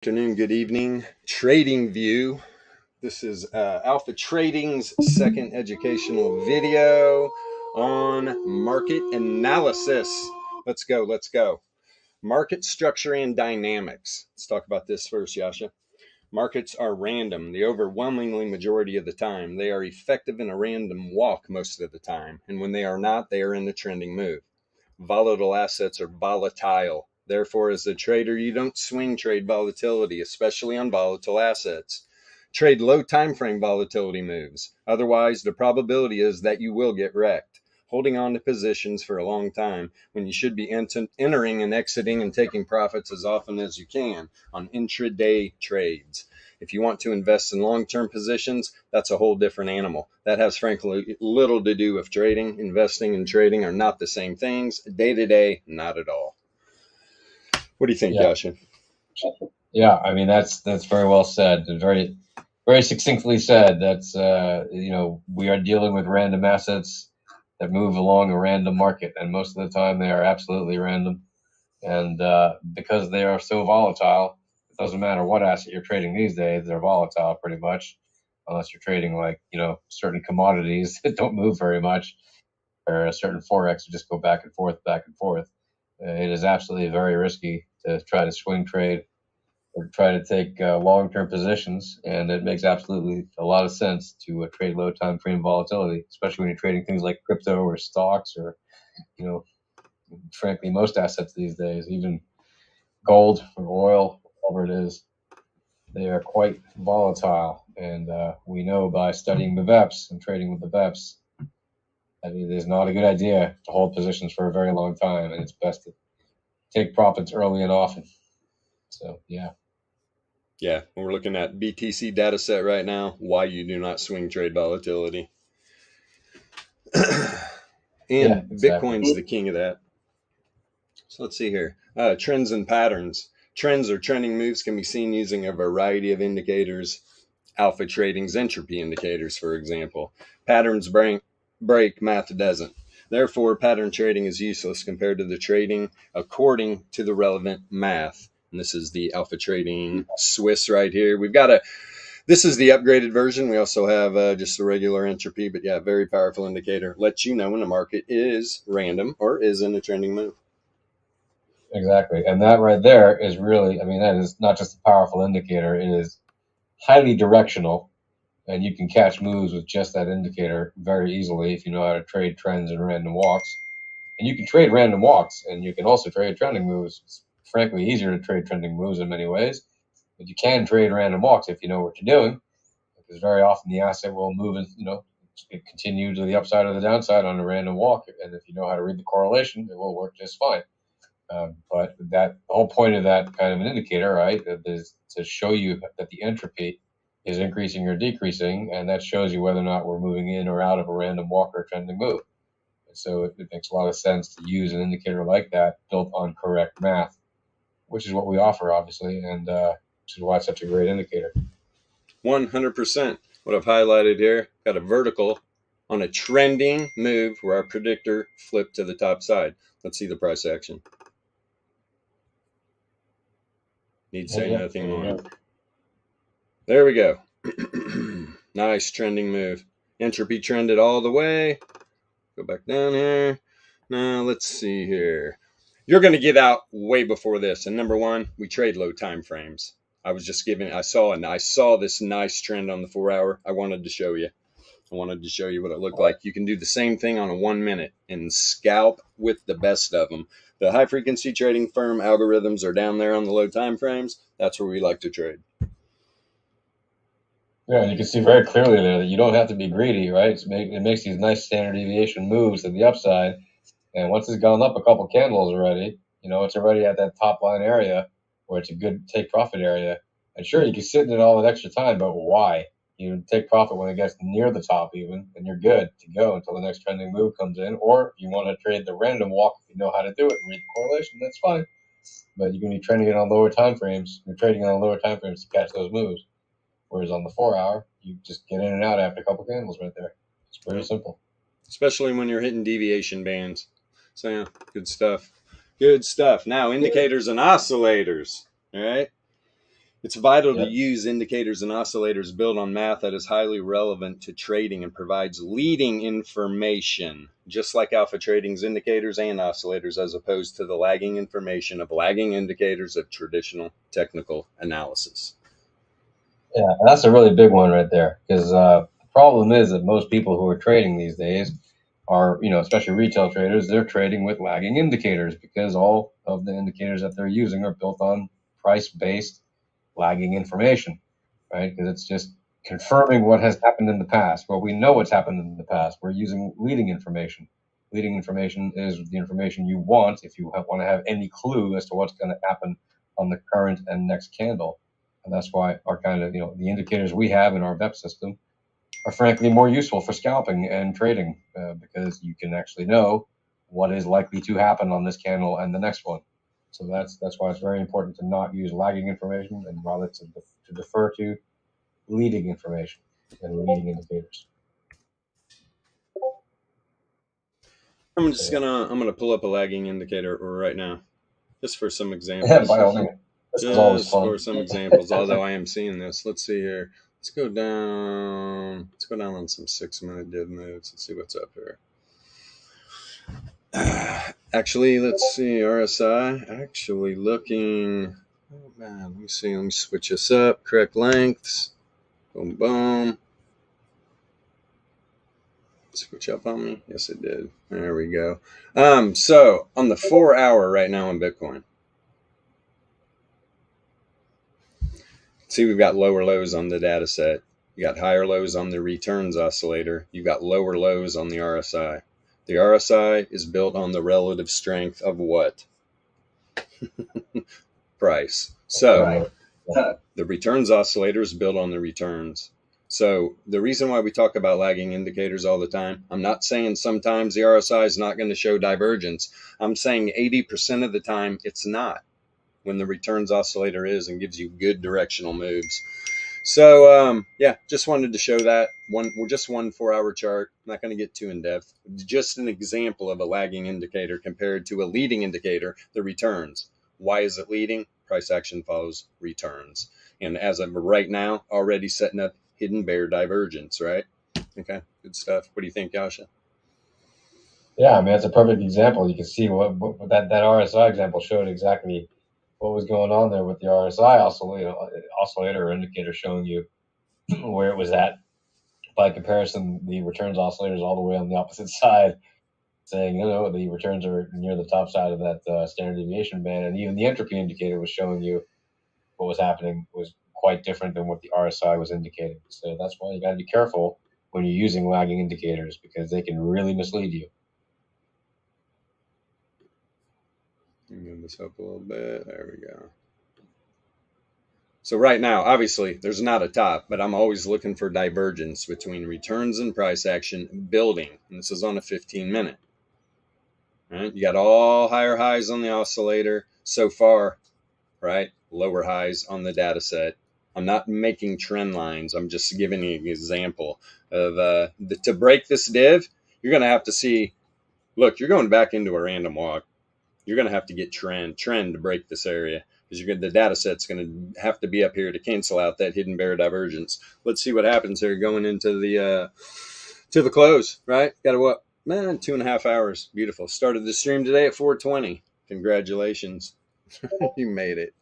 Afternoon, good evening. Trading View. This is Alpha Trading's second educational video on market analysis. Let's go, let's go. Market structure and dynamics. Let's talk about this first, Yasha. Markets are random the overwhelmingly majority of the time. They are effective in a random walk most of the time. And when they are not, they are in a trending move. Volatile assets are volatile. Therefore, as a trader, you don't swing trade volatility, especially on volatile assets. Trade low time frame volatility moves. Otherwise, the probability is that you will get wrecked. Holding on to positions for a long time when you should be entering and exiting and taking profits as often as you can on intraday trades. If you want to invest in long-term positions, that's a whole different animal. That has frankly little to do with trading. Investing and trading are not the same things. Day to day, not at all. What do you think, Yeah. Yasha? Yeah, I mean that's very well said. Very very succinctly said. That's we are dealing with random assets that move along a random market, and most of the time they are absolutely random. And because they are so volatile, it doesn't matter what asset you're trading these days; they're volatile pretty much, unless you're trading like certain commodities that don't move very much, or a certain forex that just go back and forth, back and forth. It is absolutely very risky to try to swing trade or try to take long-term positions, and it makes absolutely a lot of sense to trade low time frame volatility, especially when you're trading things like crypto or stocks or, frankly, most assets these days, even gold or oil, whatever it is. They are quite volatile, and we know by studying the veps and trading with the veps that it is not a good idea to hold positions for a very long time, and it's best to take profits early and often. So, yeah. Yeah, we're looking at BTC data set right now. Why you do not swing trade volatility. Yeah, And exactly. Bitcoin's the king of that. So let's see here. Trends and patterns. Trends or trending moves can be seen using a variety of indicators. Alpha Trading's entropy indicators, for example. Patterns break, math doesn't. Therefore, pattern trading is useless compared to the trading according to the relevant math. And this is the Alpha Trading Swiss right here. This is the upgraded version. We also have just the regular entropy, but yeah, very powerful indicator. Lets you know when the market is random or is in a trending move. Exactly. And that right there is really, I mean, that is not just a powerful indicator, it is highly directional. And you can catch moves with just that indicator very easily if you know how to trade trends and random walks. And you can trade random walks and you can also trade trending moves. It's frankly easier to trade trending moves in many ways, but you can trade random walks if you know what you're doing, because very often the asset will move and, continue to the upside or the downside on a random walk. And if you know how to read the correlation, it will work just fine. But the whole point of that kind of an indicator, right, is to show you that the entropy is increasing or decreasing, and that shows you whether or not we're moving in or out of a random walk or trending move. And so it makes a lot of sense to use an indicator like that built on correct math, which is what we offer, obviously, and which is why it's such a great indicator. 100%. What I've highlighted here, got a vertical on a trending move where our predictor flipped to the top side. Let's see the price action. Need say nothing more. There we go. Nice trending move. Entropy trended all the way. Go back down here. Now let's see here. You're going to get out way before this. And number one, we trade low time frames. I saw this nice trend on the 4-hour. I wanted to show you what it looked like. You can do the same thing on a 1 minute and scalp with the best of them. The high frequency trading firm algorithms are down there on the low time frames. That's where we like to trade. Yeah, you can see very clearly there that you don't have to be greedy, right? It makes these nice standard deviation moves to the upside. And once it's gone up a couple candles already, it's already at that top line area where it's a good take profit area. And sure, you can sit in it all that extra time, but why? You take profit when it gets near the top even, and you're good to go until the next trending move comes in. Or if you want to trade the random walk, if you know how to do it and read the correlation, that's fine. But you're going to be trending it on lower time frames. You're trading on lower time frames to catch those moves. Whereas on the 4-hour, you just get in and out after a couple candles right there. It's very simple. Especially when you're hitting deviation bands. So yeah, good stuff. Good stuff. Now indicators and oscillators. All right. It's vital to Yep. use indicators and oscillators built on math that is highly relevant to trading and provides leading information, just like alpha trading's indicators and oscillators, as opposed to the lagging information of lagging indicators of traditional technical analysis. Yeah, that's a really big one right there, because the problem is that most people who are trading these days are, especially retail traders, they're trading with lagging indicators because all of the indicators that they're using are built on price-based lagging information, right? Because it's just confirming what has happened in the past. Well, we know what's happened in the past. We're using leading information. Leading information is the information you want if you want to have any clue as to what's going to happen on the current and next candle. And that's why our kind of, the indicators we have in our VEP system are frankly more useful for scalping and trading because you can actually know what is likely to happen on this candle and the next one. So that's why it's very important to not use lagging information and rather to defer to leading information and leading indicators. I'm So, just gonna I'm gonna pull up a lagging indicator right now, just for some yeah, examples. by all means, this is always Just for fun. some examples, although I am seeing this. Let's see here. Let's go down. Let's go down on some 6-minute div moves. Let's see what's up here. Actually, let's see. RSI actually looking. Oh man, let me see. Let me switch this up. Correct lengths. Boom, boom. Switch up on me. Yes, it did. There we go. So on the 4-hour right now on Bitcoin. See, we've got lower lows on the data set. You got higher lows on the returns oscillator. You've got lower lows on the RSI. The RSI is built on the relative strength of what? Price. So Right. the returns oscillator is built on the returns. So the reason why we talk about lagging indicators all the time, I'm not saying sometimes the RSI is not going to show divergence. I'm saying 80% of the time it's not, when the returns oscillator is and gives you good directional moves. So yeah, just wanted to show that we're just one 4-hour chart. I'm not going to get too in depth. Just an example of a lagging indicator compared to a leading indicator, the returns. Why is it leading? Price action follows returns. And as of right now, already setting up hidden bear divergence, right? Okay, good stuff. What do you think, Yasha? Yeah, I mean, that's a perfect example. You can see what that RSI example showed exactly what was going on there with the RSI oscillator or indicator showing you where it was at. By comparison, the returns oscillator is all the way on the opposite side, saying, the returns are near the top side of that standard deviation band. And even the entropy indicator was showing you what was happening was quite different than what the RSI was indicating. So that's why you got to be careful when you're using lagging indicators because they can really mislead you. Move this up a little bit. There we go. So right now, obviously, there's not a top, but I'm always looking for divergence between returns and price action building. And this is on a 15-minute. Right? You got all higher highs on the oscillator so far, right? Lower highs on the data set. I'm not making trend lines. I'm just giving you an example of to break this div, you're going to have to see, look, you're going back into a random walk. You're going to have to get trend to break this area because the data set's going to have to be up here to cancel out that hidden bear divergence. Let's see what happens here going into the to the close. Right? Got to what? Man, 2.5 hours. Beautiful. Started the stream today at 4:20. Congratulations, you made it.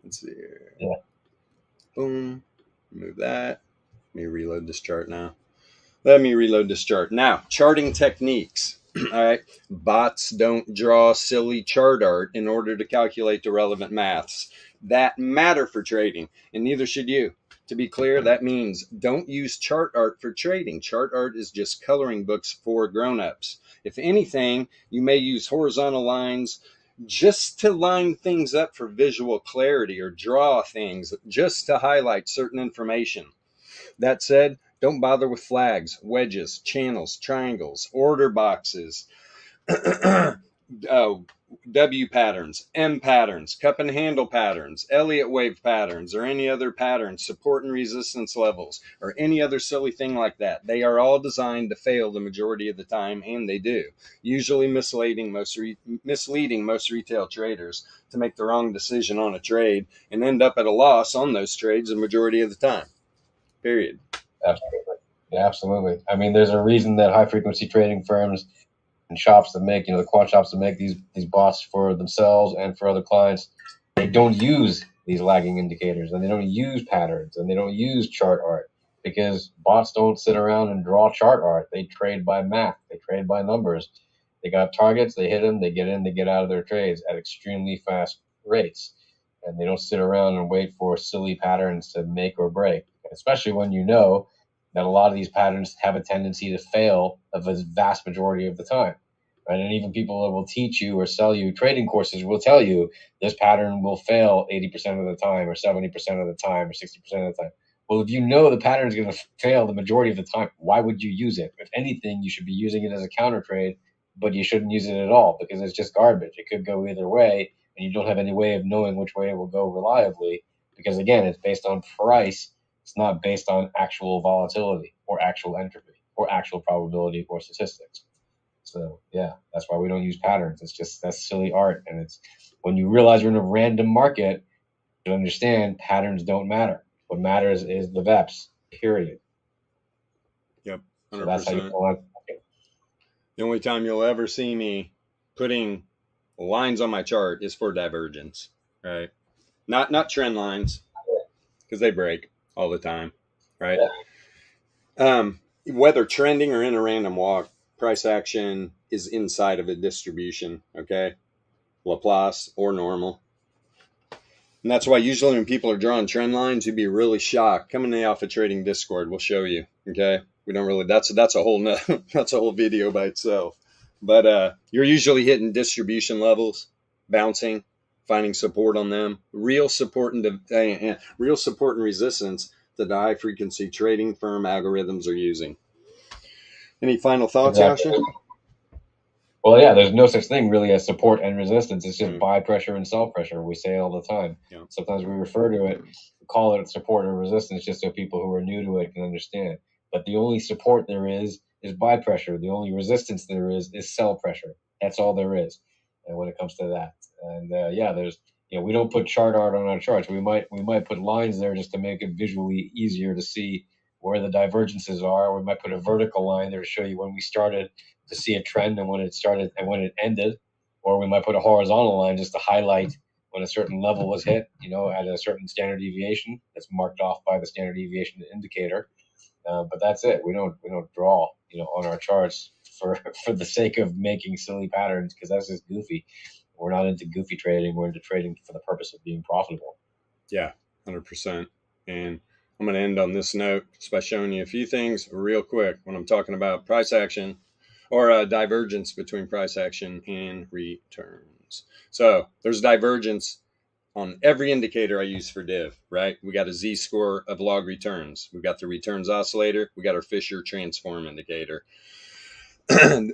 Let's see here. Yeah. Boom. Move that. Let me reload this chart now. Let me reload this chart. Now, charting techniques. All right. Bots don't draw silly chart art in order to calculate the relevant maths that matter for trading, and neither should you. To be clear, that means don't use chart art for trading. Chart art is just coloring books for grown-ups. If anything, you may use horizontal lines just to line things up for visual clarity or draw things just to highlight certain information. That said, don't bother with flags, wedges, channels, triangles, order boxes, W patterns, M patterns, cup and handle patterns, Elliott wave patterns, or any other patterns, support and resistance levels, or any other silly thing like that. They are all designed to fail the majority of the time, and they do. Usually misleading most retail traders to make the wrong decision on a trade and end up at a loss on those trades the majority of the time. Period. Absolutely. Yeah, absolutely. I mean, there's a reason that high frequency trading firms and shops that make, the quant shops that make these bots for themselves and for other clients, they don't use these lagging indicators, and they don't use patterns, and they don't use chart art, because bots don't sit around and draw chart art. They trade by math. They trade by numbers. They got targets. They hit them. They get in. They get out of their trades at extremely fast rates, and they don't sit around and wait for silly patterns to make or break. Especially when you know that a lot of these patterns have a tendency to fail of a vast majority of the time. Right? And even people that will teach you or sell you trading courses will tell you this pattern will fail 80% of the time, or 70% of the time, or 60% of the time. Well, if you know the pattern is going to fail the majority of the time, why would you use it? If anything, you should be using it as a counter trade, but you shouldn't use it at all, because it's just garbage. It could go either way, and you don't have any way of knowing which way it will go reliably, because again, it's based on price. It's not based on actual volatility or actual entropy or actual probability or statistics. So yeah, that's why we don't use patterns. That's silly art. And it's when you realize you're in a random market, you understand patterns don't matter. What matters is the veps, period. Yep, 100%. So that's how you want it. The only time you'll ever see me putting lines on my chart is for divergence, right? Not trend lines, because they break all the time, right? Whether trending or in a random walk, price action is inside of a distribution, okay? Laplace or normal. And that's why usually when people are drawing trend lines, you'd be really shocked. Come in the Alpha Trading Discord, we'll show you, okay? We don't really, that's a whole that's a whole video by itself. But you're usually hitting distribution levels, bouncing, finding support on them, real support and resistance that the high frequency trading firm algorithms are using. Any final thoughts, Exactly. Yasha? Well, yeah, there's no such thing really as support and resistance. It's just buy pressure and sell pressure. We say it all the time. Yeah. Sometimes we refer to it, call it support or resistance, just so people who are new to it can understand. But the only support there is buy pressure. The only resistance there is sell pressure. That's all there is. And when it comes to that, and yeah, there's we don't put chart art on our charts. We might put lines there just to make it visually easier to see where the divergences are. We might put a vertical line there to show you when we started, to see a trend and when it started and when it ended, or we might put a horizontal line just to highlight when a certain level was hit, at a certain standard deviation that's marked off by the standard deviation indicator. But that's it. We don't draw, on our charts for the sake of making silly patterns, because that's just goofy. We're not into goofy trading. We're into trading for the purpose of being profitable. Yeah, 100%. And I'm going to end on this note just by showing you a few things real quick when I'm talking about price action, or a divergence between price action and returns. So there's divergence on every indicator I use for div, right? We got a z-score of log returns. We've got the returns oscillator. We got our Fisher transform indicator.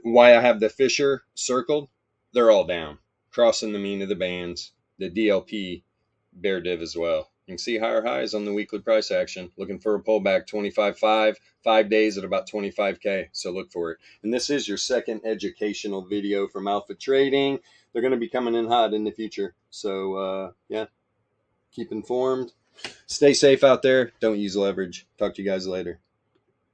Why I have the Fisher circled, they're all down, crossing the mean of the bands. The DLP bear div as well. You can see higher highs on the weekly price action. Looking for a pullback 25.5, 5 days at about 25K. So look for it. And this is your second educational video from Alpha Trading. They're going to be coming in hot in the future. So yeah, keep informed. Stay safe out there. Don't use leverage. Talk to you guys later.